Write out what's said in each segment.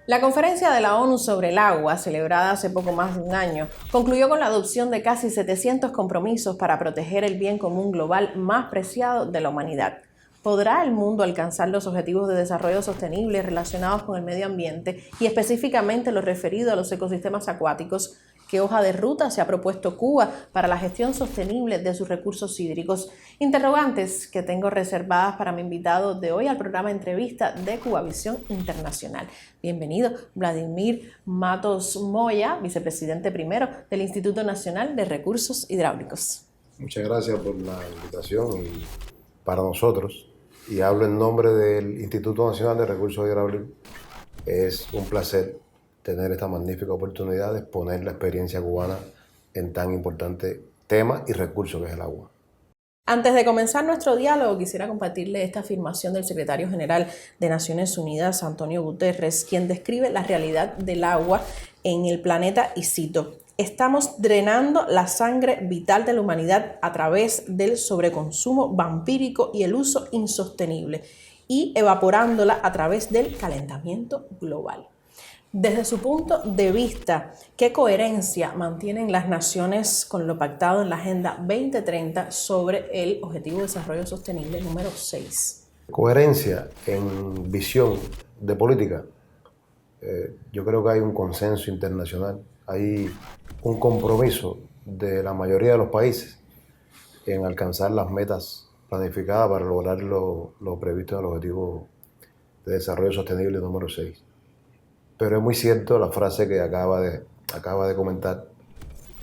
La conferencia de la ONU sobre el agua, celebrada hace poco más de un año, concluyó con la adopción de casi 700 compromisos para proteger el bien común global más preciado de la humanidad. ¿Podrá el mundo alcanzar los objetivos de desarrollo sostenible relacionados con el medio ambiente y específicamente lo referido a los ecosistemas acuáticos? ¿Qué hoja de ruta se ha propuesto Cuba para la gestión sostenible de sus recursos hídricos? Interrogantes que tengo reservadas para mi invitado de hoy al programa Entrevista de Cubavisión Internacional. Bienvenido, Vladimir Matos Moya, vicepresidente primero del Instituto Nacional de Recursos Hidráulicos. Muchas gracias por la invitación y para nosotros, y hablo en nombre del Instituto Nacional de Recursos Hidráulicos, es un placer tener esta magnífica oportunidad de exponer la experiencia cubana en tan importante tema y recurso que es el agua. Antes de comenzar nuestro diálogo, quisiera compartirle esta afirmación del secretario general de Naciones Unidas, Antonio Guterres, quien describe la realidad del agua en el planeta y cito: estamos drenando la sangre vital de la humanidad a través del sobreconsumo vampírico y el uso insostenible, y evaporándola a través del calentamiento global. Desde su punto de vista, ¿qué coherencia mantienen las naciones con lo pactado en la Agenda 2030 sobre el Objetivo de Desarrollo Sostenible número 6? Coherencia en visión de política. Yo creo que hay un consenso internacional, hay un compromiso de la mayoría de los países en alcanzar las metas planificadas para lograr lo previsto en el Objetivo de Desarrollo Sostenible número 6. Pero es muy cierto la frase que acaba de comentar,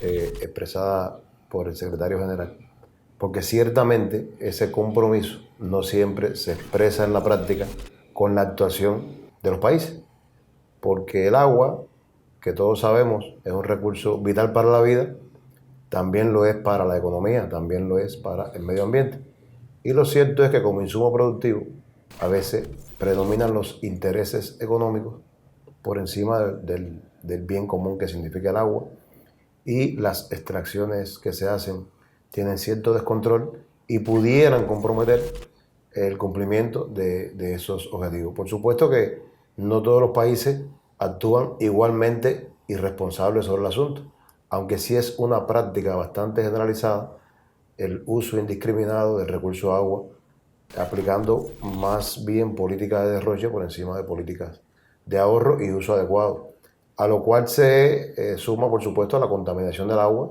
expresada por el secretario general, porque ciertamente ese compromiso no siempre se expresa en la práctica con la actuación de los países, porque el agua, que todos sabemos es un recurso vital para la vida, también lo es para la economía, también lo es para el medio ambiente. Y lo cierto es que como insumo productivo a veces predominan los intereses económicos por encima del bien común que significa el agua, y las extracciones que se hacen tienen cierto descontrol y pudieran comprometer el cumplimiento de esos objetivos. Por supuesto que no todos los países actúan igualmente irresponsables sobre el asunto, aunque sí es una práctica bastante generalizada el uso indiscriminado del recurso agua, aplicando más bien políticas de derroche por encima de políticas de ahorro y uso adecuado, a lo cual se suma, por supuesto, a la contaminación del agua,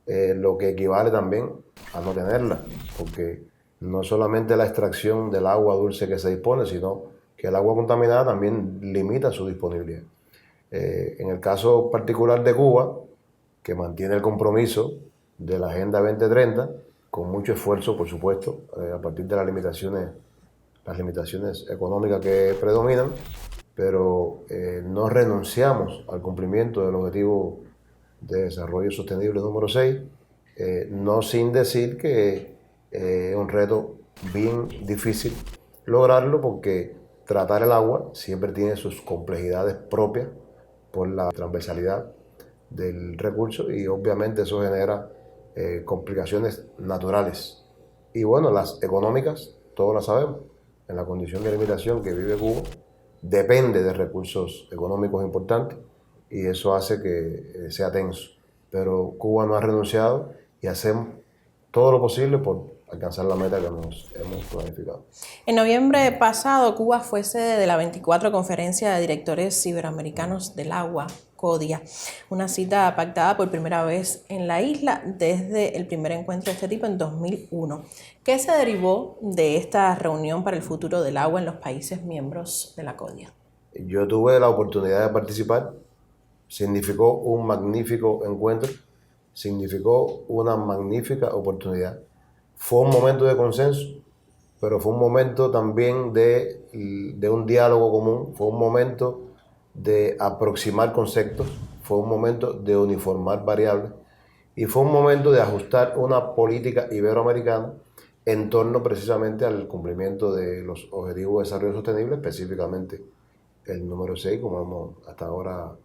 lo que equivale también a no tenerla, porque no solamente la extracción del agua dulce que se dispone, sino que el agua contaminada también limita su disponibilidad. En el caso particular de Cuba, que mantiene el compromiso de la Agenda 2030, con mucho esfuerzo, por supuesto, a partir de las limitaciones económicas que predominan, pero no renunciamos al cumplimiento del Objetivo de Desarrollo Sostenible número 6, no sin decir que es un reto bien difícil lograrlo, porque tratar el agua siempre tiene sus complejidades propias por la transversalidad del recurso, y obviamente eso genera complicaciones naturales. Y bueno, las económicas, todos las sabemos, en la condición de limitación que vive Cuba, depende de recursos económicos importantes, y eso hace que sea tenso. Pero Cuba no ha renunciado y hacemos todo lo posible por alcanzar la meta que nos hemos planificado. En noviembre pasado, Cuba fue sede de la 24 Conferencia de Directores Iberoamericanos del Agua, CODIA, una cita pactada por primera vez en la isla desde el primer encuentro de este tipo en 2001. ¿Qué se derivó de esta reunión para el futuro del agua en los países miembros de la CODIA? Yo tuve la oportunidad de participar, significó un magnífico encuentro, significó una magnífica oportunidad. Fue un momento de consenso, pero fue un momento también de un diálogo común, fue un momento de aproximar conceptos, fue un momento de uniformar variables, y fue un momento de ajustar una política iberoamericana en torno precisamente al cumplimiento de los Objetivos de Desarrollo Sostenible, específicamente el número 6, como hemos hasta ahora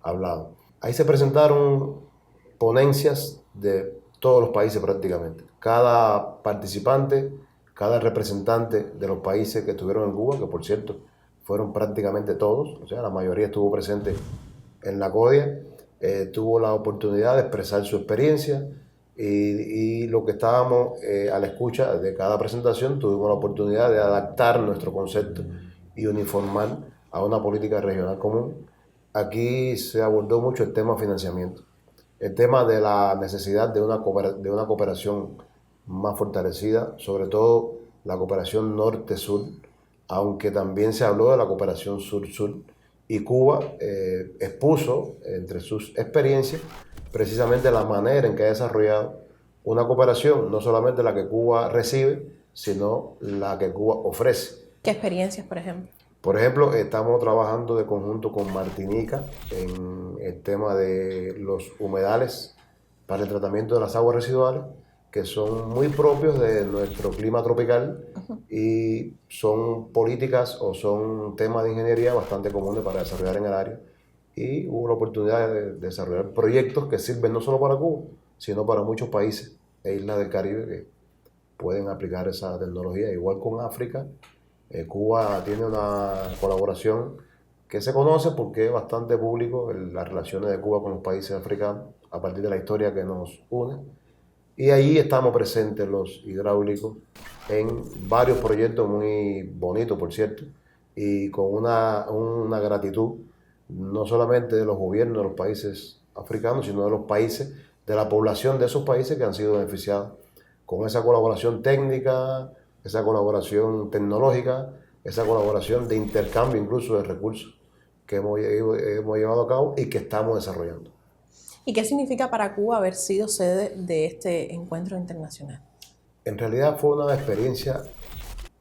hablado. Ahí se presentaron ponencias de todos los países prácticamente. Cada participante, cada representante de los países que estuvieron en Cuba, que por cierto fueron prácticamente todos, o sea, la mayoría estuvo presente en la CODIA, tuvo la oportunidad de expresar su experiencia y lo que estábamos a la escucha de cada presentación, tuvimos la oportunidad de adaptar nuestro concepto y uniformar a una política regional común. Aquí se abordó mucho el tema financiamiento, el tema de la necesidad de una cooperación más fortalecida, sobre todo la cooperación norte-sur, aunque también se habló de la cooperación sur-sur, y Cuba expuso entre sus experiencias precisamente la manera en que ha desarrollado una cooperación, no solamente la que Cuba recibe, sino la que Cuba ofrece. ¿Qué experiencias, por ejemplo? Por ejemplo, estamos trabajando de conjunto con Martinica en el tema de los humedales para el tratamiento de las aguas residuales, que son muy propios de nuestro clima tropical y son políticas o son temas de ingeniería bastante comunes para desarrollar en el área. Y hubo la oportunidad de desarrollar proyectos que sirven no solo para Cuba, sino para muchos países e islas del Caribe que pueden aplicar esa tecnología. Igual con África, Cuba tiene una colaboración que se conoce porque es bastante público las relaciones de Cuba con los países africanos a partir de la historia que nos une. Y ahí estamos presentes los hidráulicos en varios proyectos muy bonitos, por cierto, y con una gratitud no solamente de los gobiernos de los países africanos, sino de los países, de la población de esos países que han sido beneficiados con esa colaboración técnica, esa colaboración tecnológica, esa colaboración de intercambio incluso de recursos que hemos llevado a cabo y que estamos desarrollando. ¿Y qué significa para Cuba haber sido sede de este encuentro internacional? En realidad fue una experiencia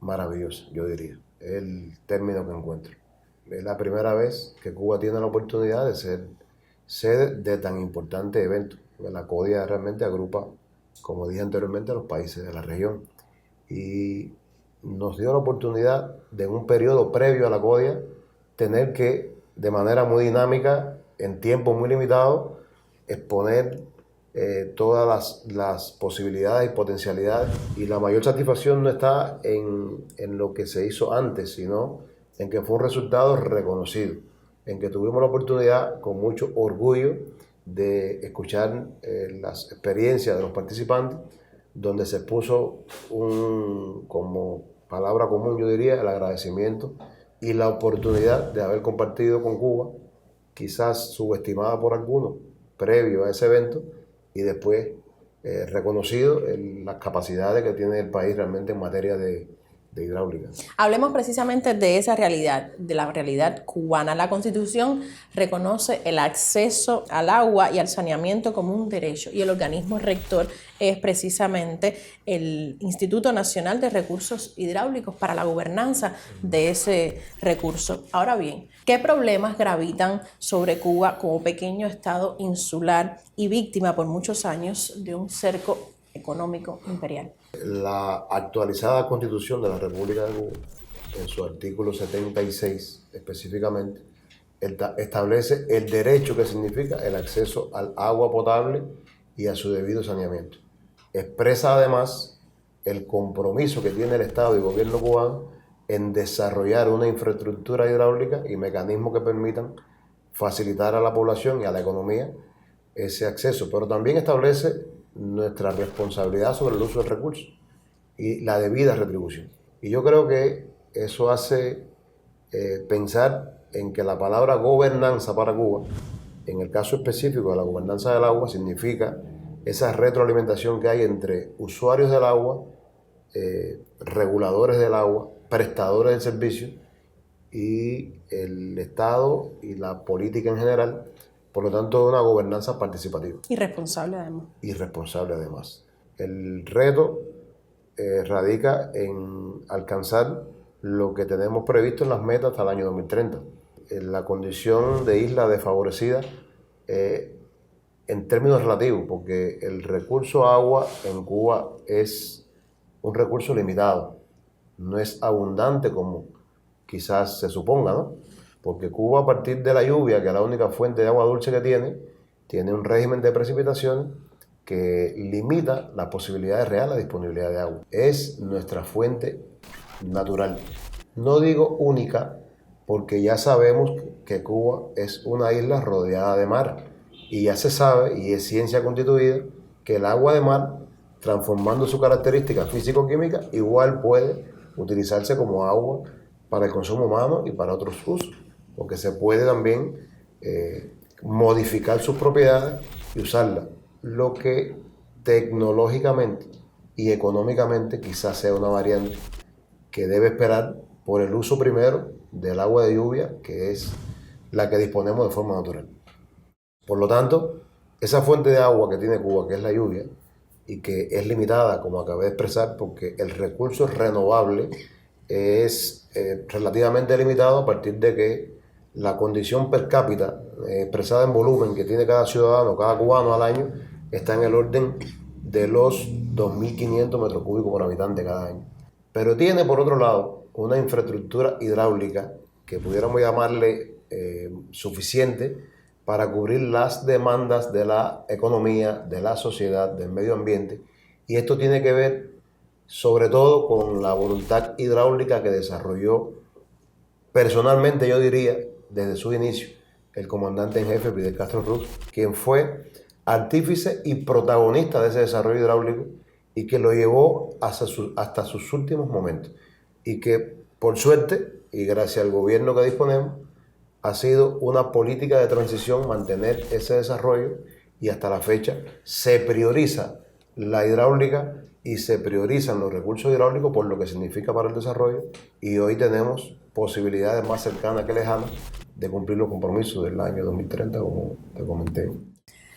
maravillosa, yo diría, es el término que encuentro. Es la primera vez que Cuba tiene la oportunidad de ser sede de tan importante evento. La CODIA realmente agrupa, como dije anteriormente, a los países de la región. Y nos dio la oportunidad de en un periodo previo a la CODIA tener que, de manera muy dinámica, en tiempo muy limitado, exponer todas las posibilidades y potencialidades. Y la mayor satisfacción no está en lo que se hizo antes, sino en que fue un resultado reconocido, en que tuvimos la oportunidad con mucho orgullo de escuchar las experiencias de los participantes, donde se puso como palabra común, yo diría, el agradecimiento y la oportunidad de haber compartido con Cuba, quizás subestimada por algunos, previo a ese evento, y después reconocido las capacidades que tiene el país realmente en materia de hidráulica. Hablemos precisamente de esa realidad, de la realidad cubana. La Constitución reconoce el acceso al agua y al saneamiento como un derecho y el organismo rector es precisamente el Instituto Nacional de Recursos Hidráulicos para la gobernanza de ese recurso. Ahora bien, ¿qué problemas gravitan sobre Cuba como pequeño estado insular y víctima por muchos años de un cerco económico imperial? La actualizada Constitución de la República de Cuba, en su artículo 76 específicamente, establece el derecho que significa el acceso al agua potable y a su debido saneamiento. Expresa además el compromiso que tiene el Estado y el gobierno cubano en desarrollar una infraestructura hidráulica y mecanismos que permitan facilitar a la población y a la economía ese acceso, pero también establece nuestra responsabilidad sobre el uso del recurso y la debida retribución. Y yo creo que eso hace pensar en que la palabra gobernanza para Cuba, en el caso específico de la gobernanza del agua, significa esa retroalimentación que hay entre usuarios del agua, reguladores del agua, prestadores del servicio y el Estado y la política en general. Por lo tanto, una gobernanza participativa. Y responsable además. Y responsable además. El reto radica en alcanzar lo que tenemos previsto en las metas hasta el año 2030. En la condición de isla desfavorecida en términos relativos, porque el recurso agua en Cuba es un recurso limitado, no es abundante como quizás se suponga, ¿no? Porque Cuba, a partir de la lluvia, que es la única fuente de agua dulce que tiene un régimen de precipitaciones que limita las posibilidades reales de disponibilidad de agua. Es nuestra fuente natural. No digo única, porque ya sabemos que Cuba es una isla rodeada de mar, y ya se sabe, y es ciencia constituida, que el agua de mar, transformando su característica físico-química, igual puede utilizarse como agua para el consumo humano y para otros usos, porque se puede también modificar sus propiedades y usarla, lo que tecnológicamente y económicamente quizás sea una variante que debe esperar por el uso primero del agua de lluvia, que es la que disponemos de forma natural. Por lo tanto, esa fuente de agua que tiene Cuba, que es la lluvia, y que es limitada, como acabé de expresar, porque el recurso renovable es relativamente limitado a partir de que la condición per cápita, expresada en volumen que tiene cada ciudadano, cada cubano al año, está en el orden de los 2.500 metros cúbicos por habitante cada año. Pero tiene, por otro lado, una infraestructura hidráulica que pudiéramos llamarle suficiente para cubrir las demandas de la economía, de la sociedad, del medio ambiente. Y esto tiene que ver sobre todo con la voluntad hidráulica que desarrolló personalmente, yo diría, desde su inicio, el comandante en jefe Fidel Castro Ruz, quien fue artífice y protagonista de ese desarrollo hidráulico y que lo llevó hasta sus últimos momentos. Y que, por suerte, y gracias al gobierno que disponemos, ha sido una política de transición mantener ese desarrollo, y hasta la fecha se prioriza la hidráulica y se priorizan los recursos hidráulicos por lo que significa para el desarrollo, y hoy tenemos posibilidades más cercanas que lejanas de cumplir los compromisos del año 2030, como te comenté.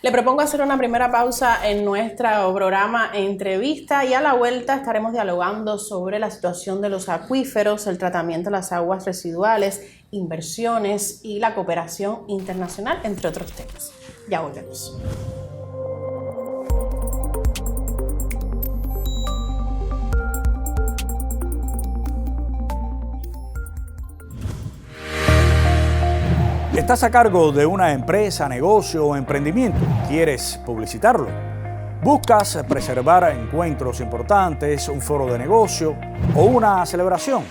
Le propongo hacer una primera pausa en nuestro programa Entrevista, y a la vuelta estaremos dialogando sobre la situación de los acuíferos, el tratamiento de las aguas residuales, inversiones y la cooperación internacional, entre otros temas. Ya volvemos. ¿Estás a cargo de una empresa, negocio o emprendimiento? ¿Quieres publicitarlo? ¿Buscas preservar encuentros importantes, un foro de negocio o una celebración?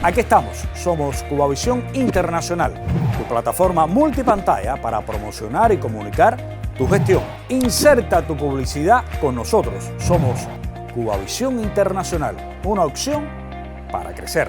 Aquí estamos, somos Cubavisión Internacional, tu plataforma multipantalla para promocionar y comunicar tu gestión. Inserta tu publicidad con nosotros. Somos Cubavisión Internacional, una opción para crecer.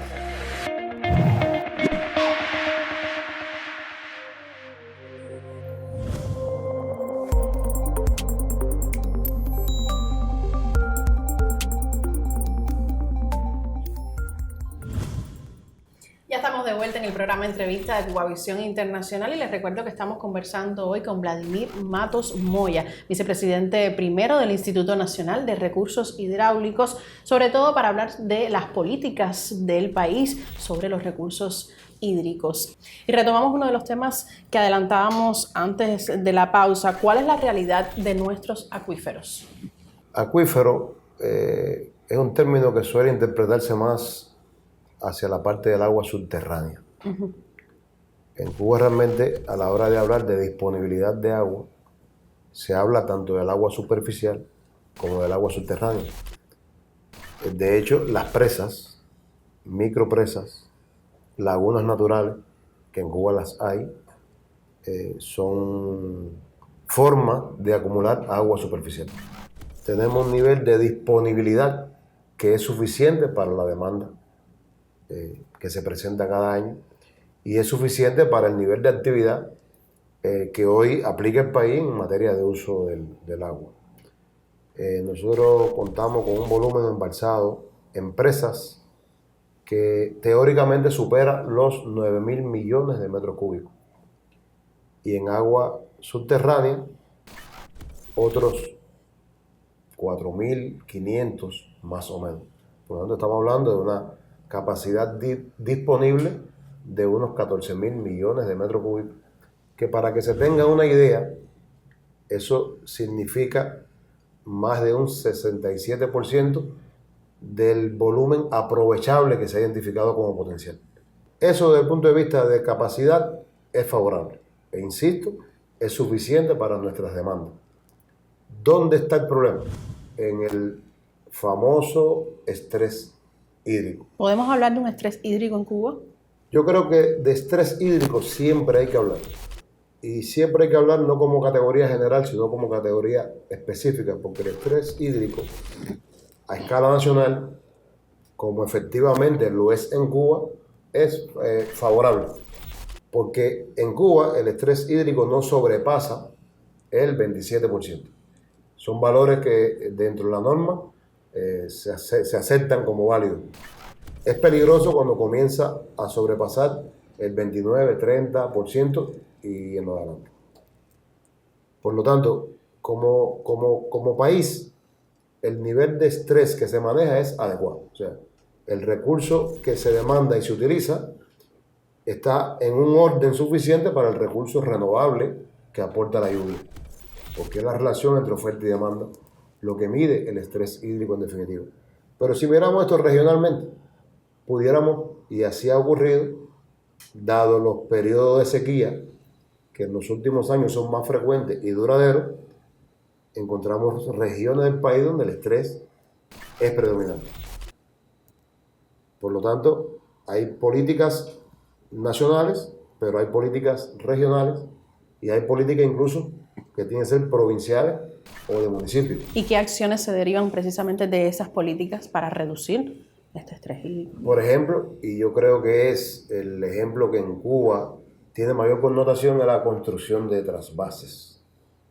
De vuelta en el programa Entrevista de Cubavisión Internacional, y les recuerdo que estamos conversando hoy con Vladimir Matos Moya, vicepresidente primero del Instituto Nacional de Recursos Hidráulicos, sobre todo para hablar de las políticas del país sobre los recursos hídricos. Y retomamos uno de los temas que adelantábamos antes de la pausa. ¿Cuál es la realidad de nuestros acuíferos? Acuífero es un término que suele interpretarse más hacia la parte del agua subterránea. Uh-huh. En Cuba realmente, a la hora de hablar de disponibilidad de agua, se habla tanto del agua superficial como del agua subterránea. De hecho, las presas, micropresas, lagunas naturales, que en Cuba las hay, son formas de acumular agua superficial. Tenemos un nivel de disponibilidad que es suficiente para la demanda que se presenta cada año, y es suficiente para el nivel de actividad que hoy aplica el país en materia de uso del agua. Nosotros contamos con un volumen embalsado en presas que teóricamente supera los 9.000 millones de metros cúbicos, y en agua subterránea otros 4.500 más o menos. Por lo tanto, estamos hablando de una capacidad disponible de unos 14.000 millones de metros cúbicos, que, para que se tenga una idea, Eso significa más de un 67% del volumen aprovechable que se ha identificado como potencial. Eso desde el punto de vista de capacidad es favorable. E insisto, es suficiente para nuestras demandas. ¿Dónde está el problema? En el famoso estrés hídrico. ¿Podemos hablar de un estrés hídrico en Cuba? Yo creo que de estrés hídrico siempre hay que hablar. Y siempre hay que hablar no como categoría general, sino como categoría específica, porque el estrés hídrico a escala nacional, como efectivamente lo es en Cuba, es favorable. Porque en Cuba el estrés hídrico no sobrepasa el 27%. Son valores que dentro de la norma se aceptan como válidos. Es peligroso cuando comienza a sobrepasar el 29-30% y en adelante. Por lo tanto, como país, el nivel de estrés que se maneja es adecuado. O sea, el recurso que se demanda y se utiliza está en un orden suficiente para el recurso renovable que aporta la lluvia. Porque es la relación entre oferta y demanda lo que mide el estrés hídrico en definitiva. Pero si miramos esto regionalmente, pudiéramos, y así ha ocurrido, dado los periodos de sequía, que en los últimos años son más frecuentes y duraderos, encontramos regiones del país donde el estrés es predominante. Por lo tanto, hay políticas nacionales, pero hay políticas regionales y hay políticas incluso que tienen que ser provinciales o de municipios. ¿Y qué acciones se derivan precisamente de esas políticas para reducir este estrés hídrico? Por ejemplo, y yo creo que es el ejemplo que en Cuba tiene mayor connotación, es la construcción de trasvases.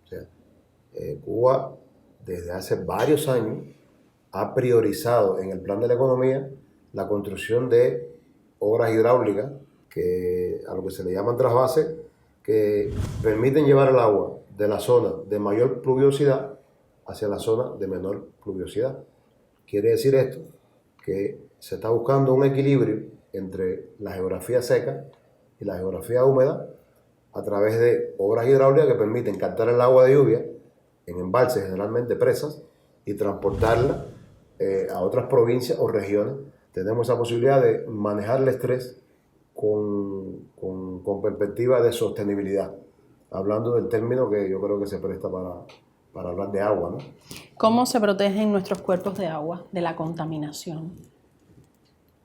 O sea, Cuba desde hace varios años ha priorizado en el plan de la economía la construcción de obras hidráulicas a lo que se le llaman trasvases, que permiten llevar el agua de la zona de mayor pluviosidad hacia la zona de menor pluviosidad. Quiere decir esto que se está buscando un equilibrio entre la geografía seca y la geografía húmeda a través de obras hidráulicas que permiten captar el agua de lluvia en embalses, generalmente presas, y transportarla a otras provincias o regiones. Tenemos esa posibilidad de manejar el estrés con perspectiva de sostenibilidad, hablando del término que yo creo que se presta para hablar de agua, ¿no? ¿Cómo se protegen nuestros cuerpos de agua de la contaminación?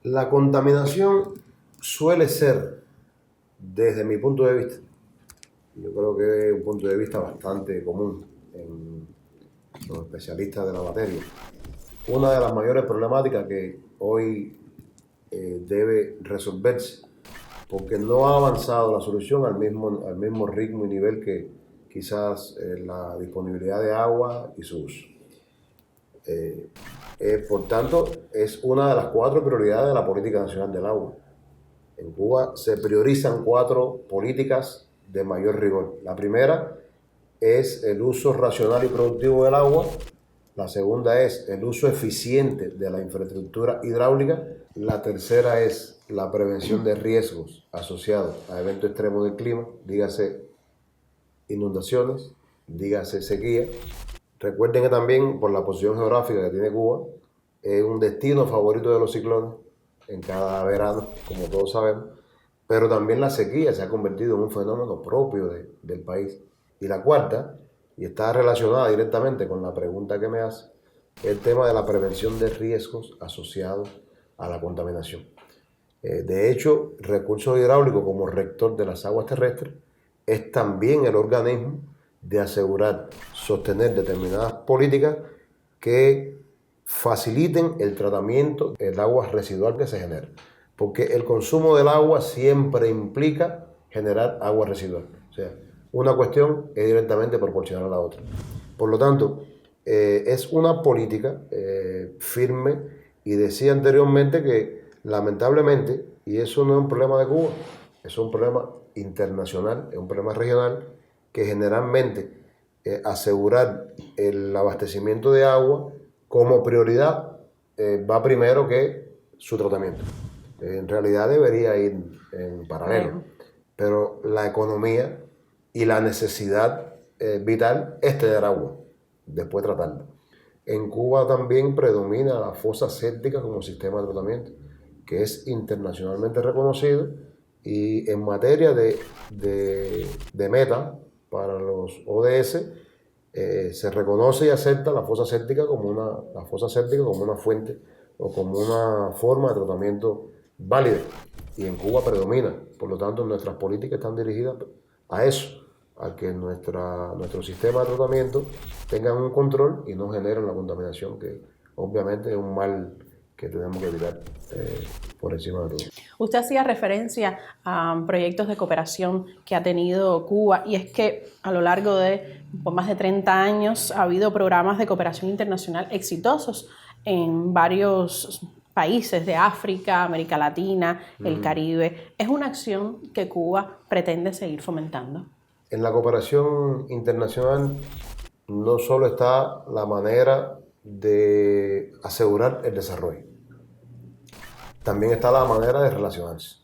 La contaminación suele ser, desde mi punto de vista, yo creo que es un punto de vista bastante común en los especialistas de la materia, una de las mayores problemáticas que hoy debe resolverse, porque no ha avanzado la solución al mismo ritmo y nivel que quizás la disponibilidad de agua y su uso. Por tanto, es una de las 4 prioridades de la Política Nacional del Agua. En Cuba se priorizan 4 políticas de mayor rigor. La primera es el uso racional y productivo del agua. La segunda es el uso eficiente de la infraestructura hidráulica. La tercera es la prevención de riesgos asociados a eventos extremos del clima, dígase inundaciones, dígase sequía. Recuerden que también, por la posición geográfica que tiene Cuba, es un destino favorito de los ciclones en cada verano, como todos sabemos, pero también la sequía se ha convertido en un fenómeno propio del país. Y la cuarta, y está relacionada directamente con la pregunta que me hace, es el tema de la prevención de riesgos asociados a la contaminación. De hecho, Recursos Hidráulicos, como rector de las aguas terrestres, es también el organismo de asegurar, sostener determinadas políticas que faciliten el tratamiento del agua residual que se genera. Porque el consumo del agua siempre implica generar agua residual. O sea, una cuestión es directamente proporcional a la otra. Por lo tanto, es una política firme, y decía anteriormente que lamentablemente, y eso no es un problema de Cuba, es un problema internacional, es un problema regional, que generalmente asegurar el abastecimiento de agua como prioridad va primero que su tratamiento. En realidad debería ir en paralelo, pero la economía y la necesidad vital es tener agua, después tratarla. En Cuba también predomina la fosa séptica como sistema de tratamiento, que es internacionalmente reconocido, y en materia de meta para los ODS, se reconoce y acepta la fosa séptica como una fuente o como una forma de tratamiento válida, y en Cuba predomina. Por lo tanto, nuestras políticas están dirigidas a eso, a que nuestro sistema de tratamiento tenga un control y no genere la contaminación, que obviamente es un mal que tenemos que evitar por encima de todo. Usted hacía referencia a proyectos de cooperación que ha tenido Cuba, y es que a lo largo de más de 30 años ha habido programas de cooperación internacional exitosos en varios países de África, América Latina, el Caribe. ¿Es una acción que Cuba pretende seguir fomentando? En la cooperación internacional no solo está la manera de asegurar el desarrollo, también está la manera de relacionarse.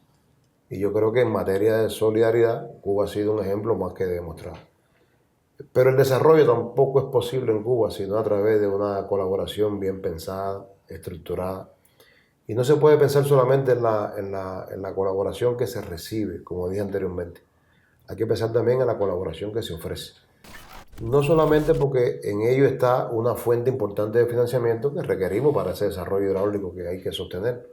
Y yo creo que en materia de solidaridad, Cuba ha sido un ejemplo más que demostrado. Pero el desarrollo tampoco es posible en Cuba sino a través de una colaboración bien pensada, estructurada. Y no se puede pensar solamente en la colaboración que se recibe, como dije anteriormente. Hay que pensar también en la colaboración que se ofrece. No solamente porque en ello está una fuente importante de financiamiento que requerimos para ese desarrollo hidráulico que hay que sostener,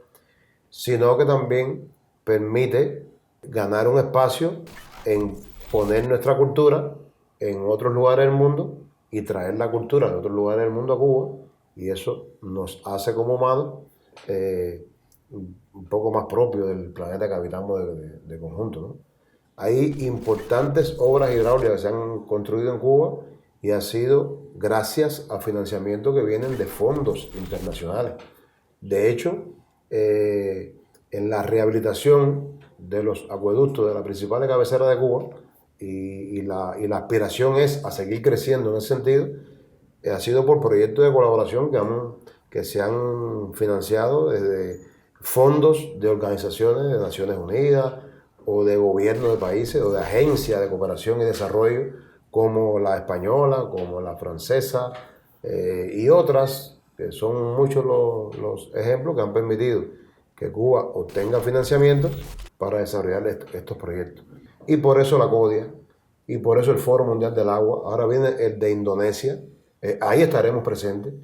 sino que también permite ganar un espacio en poner nuestra cultura en otros lugares del mundo y traer la cultura de otros lugares del mundo a Cuba, y eso nos hace como humanos un poco más propio del planeta que habitamos de conjunto, ¿no? Hay importantes obras hidráulicas que se han construido en Cuba y ha sido gracias a financiamiento que vienen de fondos internacionales. De hecho, en la rehabilitación de los acueductos de las principales cabeceras de Cuba, y la aspiración es a seguir creciendo en ese sentido, ha sido por proyectos de colaboración que se han financiado desde fondos de organizaciones de Naciones Unidas o de gobiernos de países o de agencias de cooperación y desarrollo como la española, como la francesa y otras, que son muchos los ejemplos que han permitido que Cuba obtenga financiamiento para desarrollar estos proyectos. Y por eso la CODIA, y por eso el Foro Mundial del Agua. Ahora viene el de Indonesia, ahí estaremos presentes.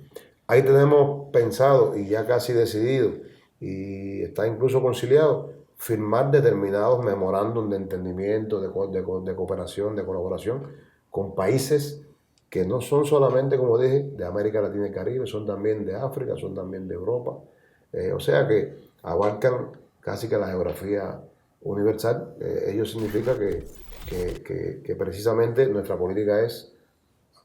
Ahí tenemos pensado y ya casi decidido, y está incluso conciliado, firmar determinados memorándum de entendimiento, de cooperación, de colaboración con países que no son solamente, como dije, de América Latina y Caribe, son también de África, son también de Europa. O sea que abarcan casi que la geografía universal. Ello significa que precisamente nuestra política es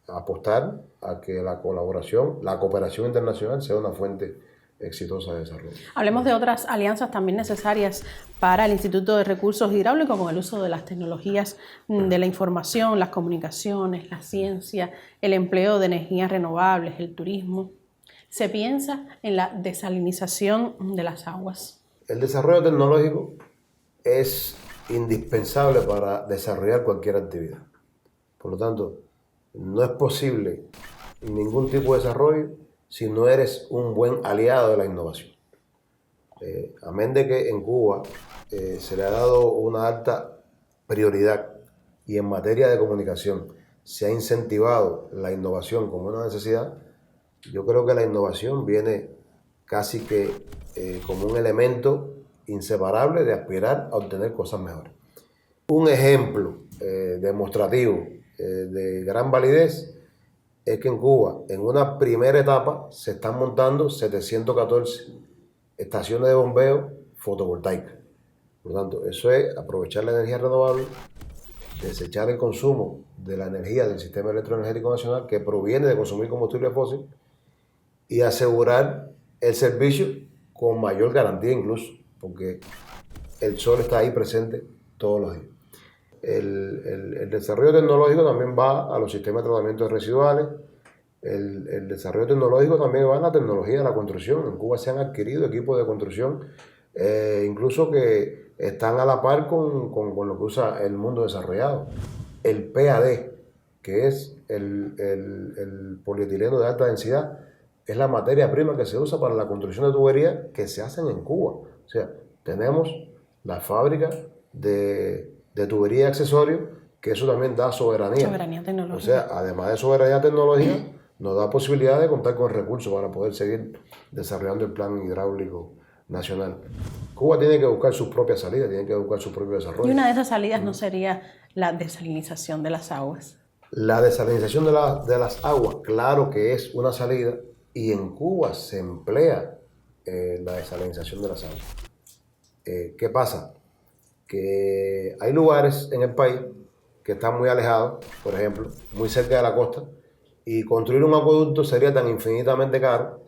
apostar a que la colaboración, la cooperación internacional sea una fuente exitosa de desarrollo. Hablemos de otras alianzas también necesarias para el Instituto de Recursos Hidráulicos, con el uso de las tecnologías de la información, las comunicaciones, la ciencia, el empleo de energías renovables, el turismo. ¿Se piensa en la desalinización de las aguas? El desarrollo tecnológico es indispensable para desarrollar cualquier actividad. Por lo tanto, no es posible ningún tipo de desarrollo si no eres un buen aliado de la innovación. Amén de que en Cuba se le ha dado una alta prioridad y en materia de comunicación se ha incentivado la innovación como una necesidad, yo creo que la innovación viene casi que como un elemento inseparable de aspirar a obtener cosas mejores. Un ejemplo demostrativo de gran validez es que en Cuba, en una primera etapa, se están montando 714 estaciones de bombeo fotovoltaicas. Por lo tanto, eso es aprovechar la energía renovable, desechar el consumo de la energía del sistema electroenergético nacional que proviene de consumir combustible fósil y asegurar el servicio con mayor garantía incluso, porque el sol está ahí presente todos los días. El desarrollo tecnológico también va a los sistemas de tratamiento de residuales. El desarrollo tecnológico también va a la tecnología de la construcción. En Cuba se han adquirido equipos de construcción, incluso que están a la par con lo que usa el mundo desarrollado. El PAD, que es el polietileno de alta densidad, es la materia prima que se usa para la construcción de tuberías que se hacen en Cuba. O sea, tenemos la fábrica de tubería y accesorios, que eso también da soberanía. Soberanía tecnológica. O sea, además de soberanía tecnológica, nos da posibilidad de contar con recursos para poder seguir desarrollando el plan hidráulico nacional. Cuba tiene que buscar sus propias salidas, tiene que buscar su propio desarrollo. Y una de esas salidas no sería la desalinización de las aguas. La desalinización de las aguas, claro que es una salida, y en Cuba se emplea la desalinización de las aguas. ¿Qué pasa? Que hay lugares en el país que están muy alejados, por ejemplo, muy cerca de la costa, y construir un acueducto sería tan infinitamente caro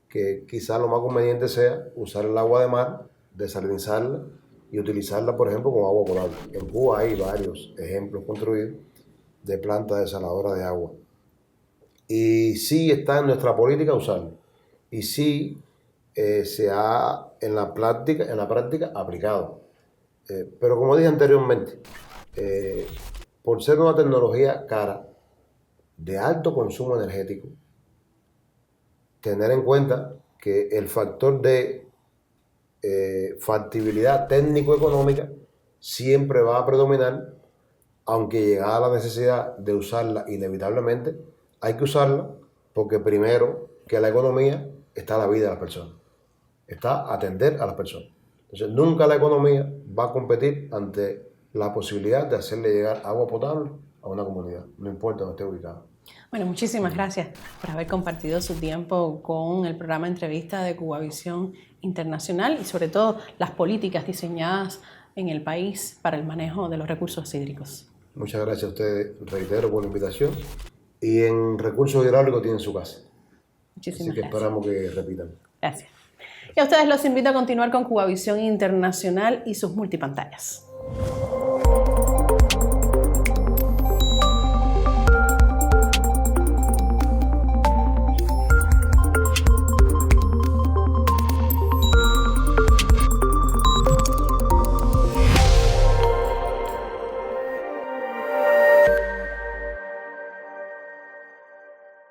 que quizás lo más conveniente sea usar el agua de mar, desalinizarla y utilizarla, por ejemplo, como agua potable. En Cuba hay varios ejemplos construidos de plantas desaladoras de agua. Y sí está en nuestra política usarlo. Y sí se ha en la práctica aplicado. Pero como dije anteriormente, por ser una tecnología cara, de alto consumo energético, tener en cuenta que el factor de factibilidad técnico-económica siempre va a predominar, aunque llegada la necesidad de usarla inevitablemente, hay que usarla porque primero que la economía está la vida de las personas, está atender a las personas. Entonces nunca la economía va a competir ante la posibilidad de hacerle llegar agua potable a una comunidad, no importa donde esté ubicada. Bueno, muchísimas gracias por haber compartido su tiempo con el programa Entrevista de Cubavisión Internacional y sobre todo las políticas diseñadas en el país para el manejo de los recursos hídricos. Muchas gracias a ustedes, reitero, por la invitación. Y en recursos hidráulicos tienen su casa. Muchísimas Así que gracias. esperamos que repitan. Gracias. Y a ustedes los invito a continuar con Cubavisión Internacional y sus multipantallas.